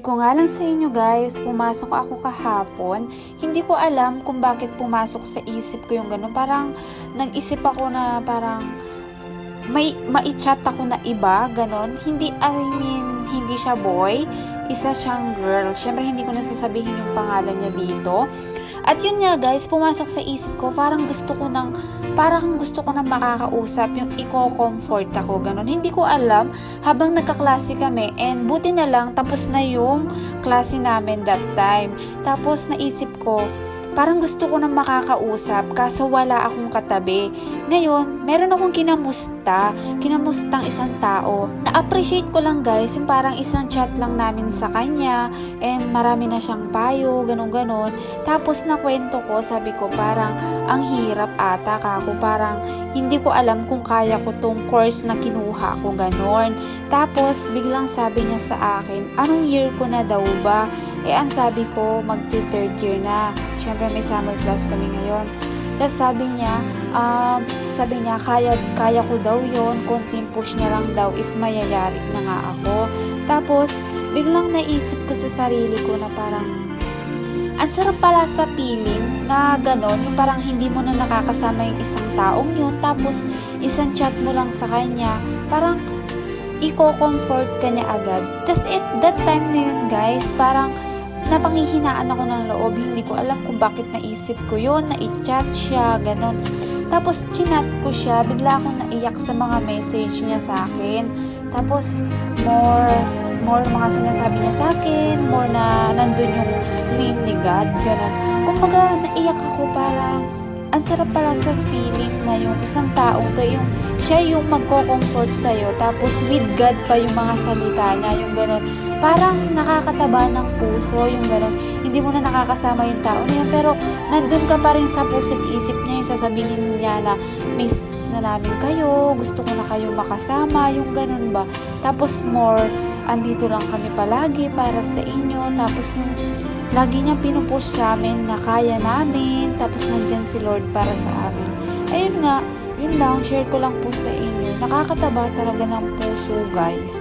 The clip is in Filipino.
Ko nga lang sa inyo guys, pumasok ako kahapon. Hindi ko alam kung bakit pumasok sa isip ko yung ganun. Parang nag-isip ako na parang may mai-chat ako na iba, ganun. Hindi siya boy, isa siyang girl. Syempre hindi ko nasasabihin yung pangalan niya dito. At yun nga guys, pumasok sa isip ko, parang gusto ko nang makakausap, yung i-comfort ako, ganun. Hindi ko alam, habang nagkaklase kami, and buti na lang, tapos na yung klase namin that time. Tapos naisip ko, parang gusto ko nang makakausap, kaso wala akong katabi. Ngayon, meron akong kinamustang isang tao. Na-appreciate ko lang guys, yung parang isang chat lang namin sa kanya, and marami na siyang payo, ganun-ganon. Tapos nakwento ko, sabi ko parang ang hirap ata kako, parang hindi ko alam kung kaya ko tong course na kinuha ko, ganon. Tapos biglang sabi niya sa akin, anong year ko na daw ba? Ang sabi ko, magti-third year na. Syempre may summer class kami ngayon. Tapos sabi niya, kaya ko daw yon, konting push na lang daw is mayayari na nga ako. Tapos, biglang naisip ko sa sarili ko na parang, ang sarap pala sa feeling na gano'n, yung parang hindi mo na nakakasama yung isang taong yun, tapos isang chat mo lang sa kanya, parang i-comfort ka niya agad. Tapos that time na yun guys, parang napanghihinaan ako ng loob, hindi ko alam kung bakit naisip ko yun, na i-chat siya, ganon. Tapos chinat ko siya, bigla akong naiyak sa mga message niya sa akin. Tapos more mga sinasabi niya sa akin, more na nandun yung name ni God, ganon. Kumbaga naiyak ako, parang ang sarap pala sa feeling na yung isang taong to, yung siya yung magko-comfort sa'yo, tapos with God pa yung mga salita niya, yung ganon. Parang nakakataba ng puso, yung gano'n. Hindi mo na nakakasama yung tao na yun, pero nandun ka pa rin sa puso't isip niya, yung sasabihin niya na miss na namin kayo, gusto ko na kayo makasama, yung gano'n ba. Tapos andito lang kami palagi para sa inyo, tapos yung lagi niya pinupush sa amin na kaya namin, tapos nandyan si Lord para sa amin. Ayun nga, yun lang, share ko lang po sa inyo. Nakakataba talaga ng puso guys.